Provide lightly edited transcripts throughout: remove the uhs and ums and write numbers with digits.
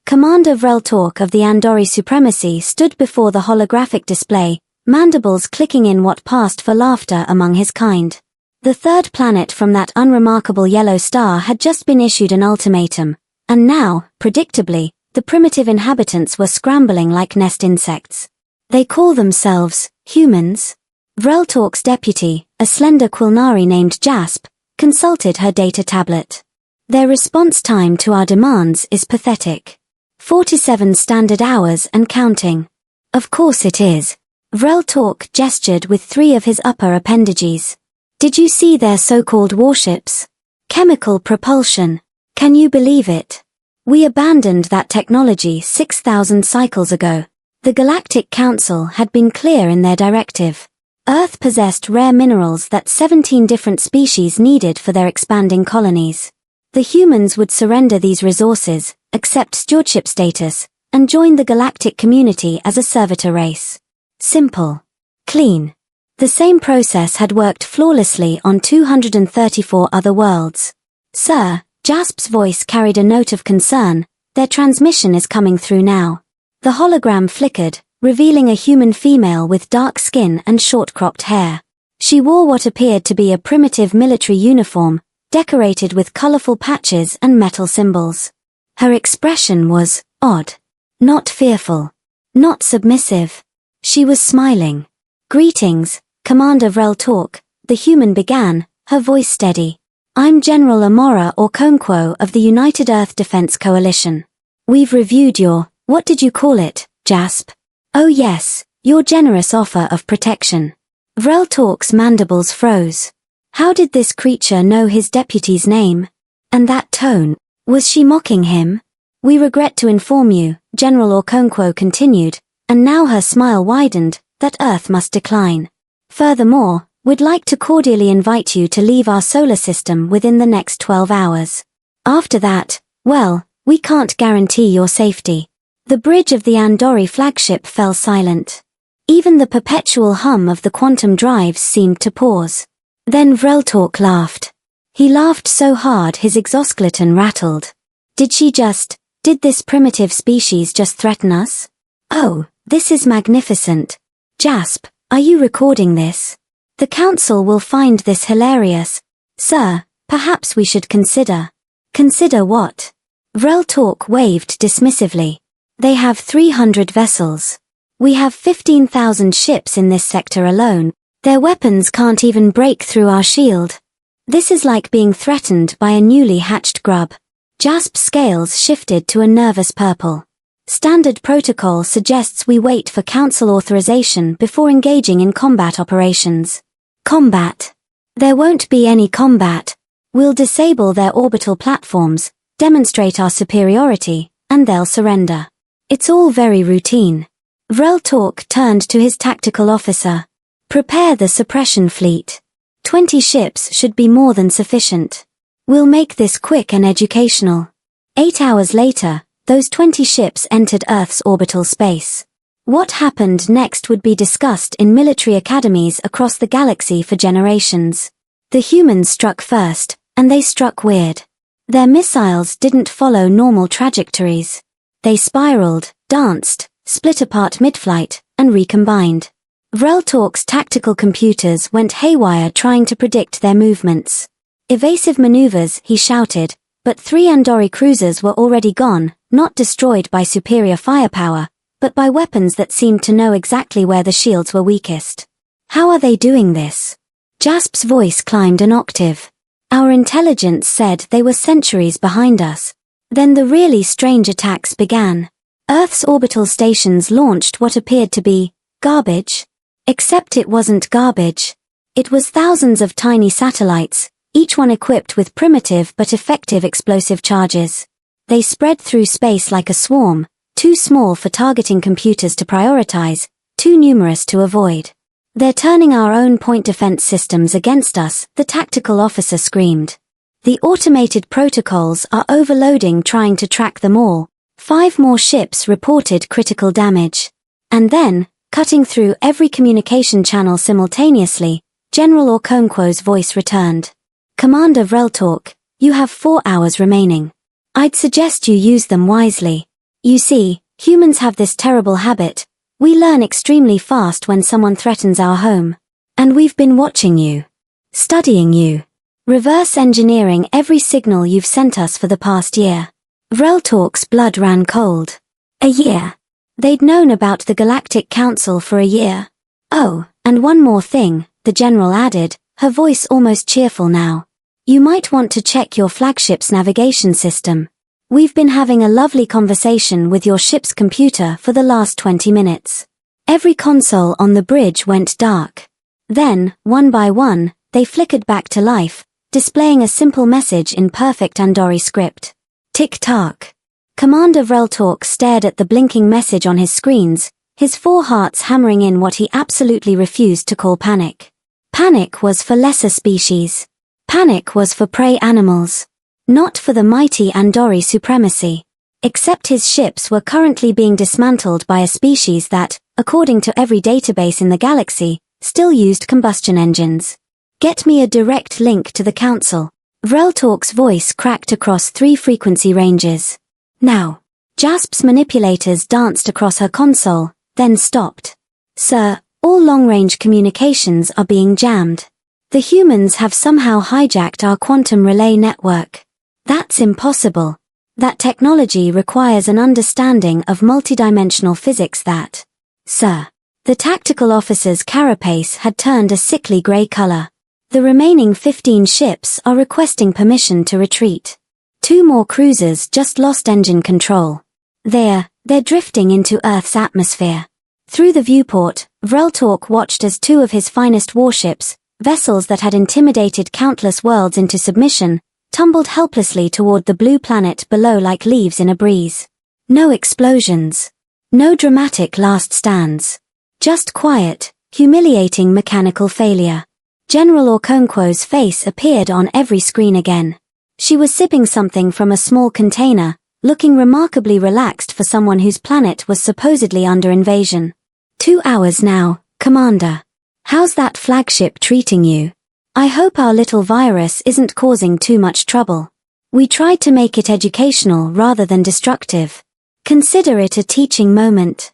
Commander Vreltork of the Andori Supremacy stood before the holographic display, mandibles clicking in what passed for laughter among his kind. The third planet from that unremarkable yellow star had just been issued an ultimatum, and now, predictably, the primitive inhabitants were scrambling like nest insects. They call themselves humans? Vreltork's deputy, a slender Quilnari named Jasp, consulted her data tablet. Their response time to our demands is pathetic. 47 standard hours and counting. Of course it is. Vreltork gestured with 3 of his upper appendages. Did you see their so-called warships? Chemical propulsion. Can you believe it? We abandoned that technology 6,000 cycles ago. The Galactic Council had been clear in their directive. Earth possessed rare minerals that 17 different species needed for their expanding colonies. The humans would surrender these resources, accept stewardship status, and join the galactic community as a servitor race. Simple. Clean. The same process had worked flawlessly on 234 other worlds. Sir, Jasp's voice carried a note of concern. Their transmission is coming through now. The hologram flickered, revealing a human female with dark skin and short-cropped hair. She wore what appeared to be a primitive military uniform, decorated with colorful patches and metal symbols. Her expression was odd. Not fearful. Not submissive. She was smiling. Greetings, Commander Vreltork, the human began, her voice steady. I'm General Amora Okonkwo of the United Earth Defense Coalition. We've reviewed your, what did you call it, Jasp? Oh yes, your generous offer of protection. Vreltork's mandibles froze. How did this creature know his deputy's name? And that tone, was she mocking him? We regret to inform you, General Okonkwo continued, and now her smile widened, that Earth must decline. Furthermore, we'd like to cordially invite you to leave our solar system within the next 12 hours. After that, well, we can't guarantee your safety. The bridge of the Andori flagship fell silent. Even the perpetual hum of the quantum drives seemed to pause. Then Vreltork laughed. He laughed so hard his exoskeleton rattled. Did this primitive species just threaten us? Oh, this is magnificent. Jasp, are you recording this? The Council will find this hilarious. Sir, perhaps we should consider. Consider what? Vreltork waved dismissively. They have 300 vessels. We have 15,000 ships in this sector alone. Their weapons can't even break through our shield. This is like being threatened by a newly hatched grub. Jasp's scales shifted to a nervous purple. Standard protocol suggests we wait for Council authorization before engaging in combat operations. Combat. There won't be any combat. We'll disable their orbital platforms, demonstrate our superiority, and they'll surrender. It's all very routine. Vreltork turned to his tactical officer. Prepare the suppression fleet. 20 ships should be more than sufficient. We'll make this quick and educational. 8 hours later, those 20 ships entered Earth's orbital space. What happened next would be discussed in military academies across the galaxy for generations. The humans struck first, and they struck weird. Their missiles didn't follow normal trajectories. They spiraled, danced, split apart mid-flight, and recombined. Vreltork's tactical computers went haywire trying to predict their movements. Evasive maneuvers, he shouted, but 3 Andori cruisers were already gone, not destroyed by superior firepower, but by weapons that seemed to know exactly where the shields were weakest. How are they doing this? Jasp's voice climbed an octave. Our intelligence said they were centuries behind us. Then the really strange attacks began. Earth's orbital stations launched what appeared to be garbage. Except it wasn't garbage. It was thousands of tiny satellites, each one equipped with primitive but effective explosive charges. They spread through space like a swarm, too small for targeting computers to prioritize, too numerous to avoid. They're turning our own point defense systems against us, the tactical officer screamed. The automated protocols are overloading trying to track them all. 5 more ships reported critical damage. And then, cutting through every communication channel simultaneously, General Okonkwo's voice returned. Commander Vreltork, you have 4 hours remaining. I'd suggest you use them wisely. You see, humans have this terrible habit. We learn extremely fast when someone threatens our home. And we've been watching you. Studying you. Reverse engineering every signal you've sent us for the past year. Vreltalk's blood ran cold. A year. They'd known about the Galactic Council for a year. Oh, and one more thing, the General added, her voice almost cheerful now. You might want to check your flagship's navigation system. We've been having a lovely conversation with your ship's computer for the last 20 minutes. Every console on the bridge went dark. Then, one by one, they flickered back to life, displaying a simple message in perfect Andori script. Tick-tock. Commander Vreltalk stared at the blinking message on his screens, his 4 hearts hammering in what he absolutely refused to call panic. Panic was for lesser species. Panic was for prey animals. Not for the mighty Andori supremacy. Except his ships were currently being dismantled by a species that, according to every database in the galaxy, still used combustion engines. Get me a direct link to the Council. Vreltalk's voice cracked across 3 frequency ranges. Now. Jasp's manipulators danced across her console, then stopped. Sir, all long-range communications are being jammed. The humans have somehow hijacked our quantum relay network. That's impossible. That technology requires an understanding of multidimensional physics that... Sir. The tactical officer's carapace had turned a sickly grey color. The remaining 15 ships are requesting permission to retreat. 2 more cruisers just lost engine control. They're drifting into Earth's atmosphere. Through the viewport, Vreltalk watched as 2 of his finest warships, vessels that had intimidated countless worlds into submission, tumbled helplessly toward the blue planet below like leaves in a breeze. No explosions. No dramatic last stands. Just quiet, humiliating mechanical failure. General Okonkwo's face appeared on every screen again. She was sipping something from a small container, looking remarkably relaxed for someone whose planet was supposedly under invasion. 2 hours now, Commander. How's that flagship treating you? I hope our little virus isn't causing too much trouble. We tried to make it educational rather than destructive. Consider it a teaching moment.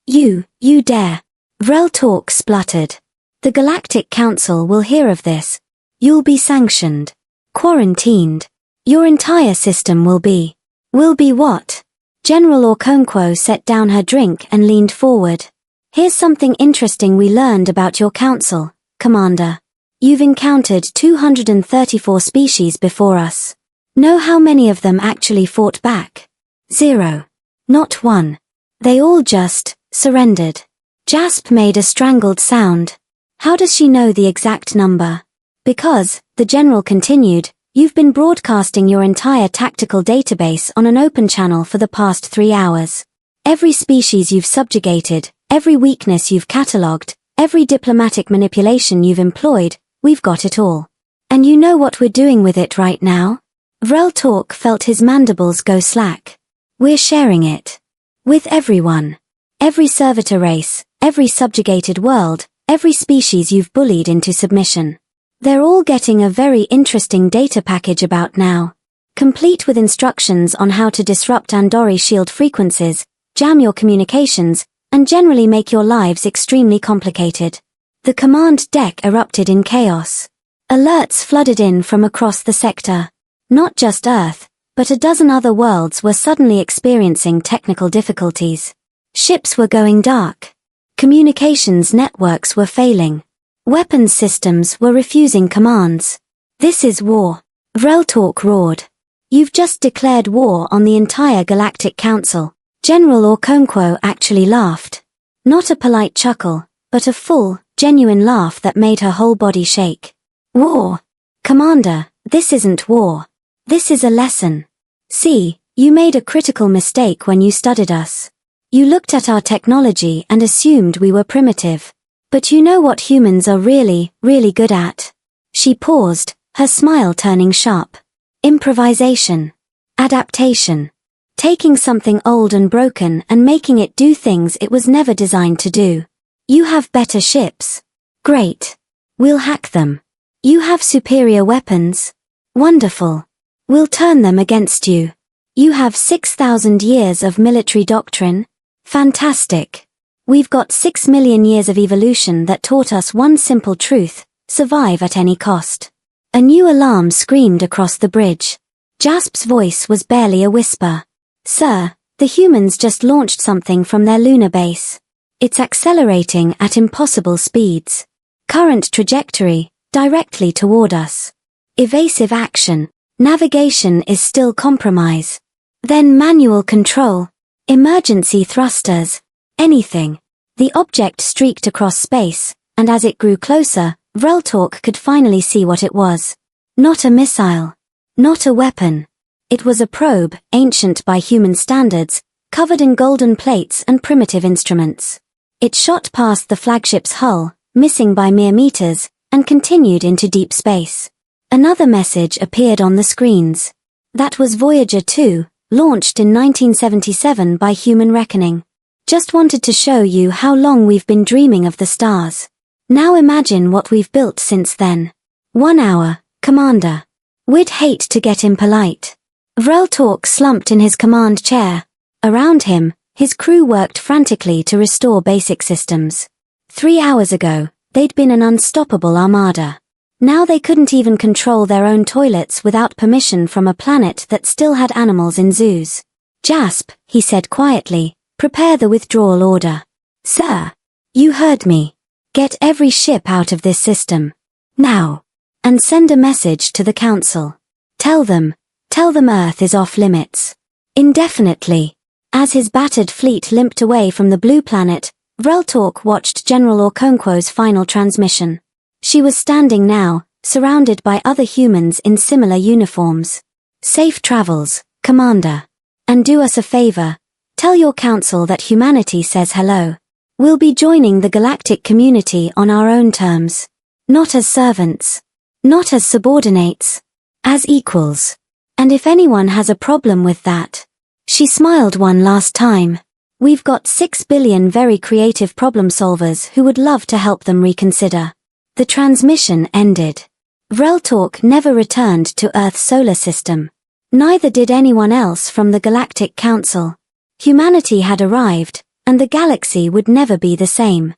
You dare. Vreltalk spluttered. The Galactic Council will hear of this. You'll be sanctioned. Quarantined. Your entire system will be what? General Okonkwo set down her drink and leaned forward. Here's something interesting we learned about your council, Commander. You've encountered 234 species before us. Know how many of them actually fought back? 0. Not 1. They all just surrendered. Jasp made a strangled sound. How does she know the exact number? Because, the General continued, you've been broadcasting your entire tactical database on an open channel for the past 3 hours. Every species you've subjugated, every weakness you've catalogued, every diplomatic manipulation you've employed, we've got it all. And you know what we're doing with it right now? Vreltalk felt his mandibles go slack. We're sharing it. With everyone. Every servitor race, every subjugated world, every species you've bullied into submission. They're all getting a very interesting data package about now. Complete with instructions on how to disrupt Andori shield frequencies, jam your communications, and generally make your lives extremely complicated. The command deck erupted in chaos. Alerts flooded in from across the sector. Not just Earth, but a dozen other worlds were suddenly experiencing technical difficulties. Ships were going dark. Communications networks were failing. Weapons systems were refusing commands. This is war. Vreltalk roared. You've just declared war on the entire Galactic Council. General Okonkwo actually laughed. Not a polite chuckle, but a full, genuine laugh that made her whole body shake. War? Commander, this isn't war. This is a lesson. See, you made a critical mistake when you studied us. You looked at our technology and assumed we were primitive. But you know what humans are really, really good at? She paused, her smile turning sharp. Improvisation. Adaptation. Taking something old and broken and making it do things it was never designed to do. You have better ships. Great. We'll hack them. You have superior weapons. Wonderful. We'll turn them against you. You have 6,000 years of military doctrine? Fantastic. We've got 6 million years of evolution that taught us one simple truth: survive at any cost. A new alarm screamed across the bridge. Jasp's voice was barely a whisper. Sir, the humans just launched something from their lunar base. It's accelerating at impossible speeds. Current trajectory, directly toward us. Evasive action. Navigation is still compromised. Then manual control. Emergency thrusters. Anything. The object streaked across space, and as it grew closer, Vreltalk could finally see what it was. Not a missile. Not a weapon. It was a probe, ancient by human standards, covered in golden plates and primitive instruments. It shot past the flagship's hull, missing by mere meters, and continued into deep space. Another message appeared on the screens. That was Voyager 2, launched in 1977 by human reckoning. Just wanted to show you how long we've been dreaming of the stars. Now imagine what we've built since then. 1 hour, Commander. We'd hate to get impolite. Vreltalk slumped in his command chair. Around him, his crew worked frantically to restore basic systems. 3 hours ago, they'd been an unstoppable armada. Now they couldn't even control their own toilets without permission from a planet that still had animals in zoos. Jasp, he said quietly, prepare the withdrawal order. Sir, you heard me. Get every ship out of this system. Now. And send a message to the Council. Tell them Earth is off limits. Indefinitely. As his battered fleet limped away from the blue planet, Vreltalk watched General Okonkwo's final transmission. She was standing now, surrounded by other humans in similar uniforms. Safe travels, Commander. And do us a favor. Tell your council that humanity says hello. We'll be joining the galactic community on our own terms. Not as servants. Not as subordinates. As equals. And if anyone has a problem with that. She smiled one last time. We've got 6 billion very creative problem solvers who would love to help them reconsider. The transmission ended. Vreltalk never returned to Earth's solar system. Neither did anyone else from the Galactic Council. Humanity had arrived, and the galaxy would never be the same.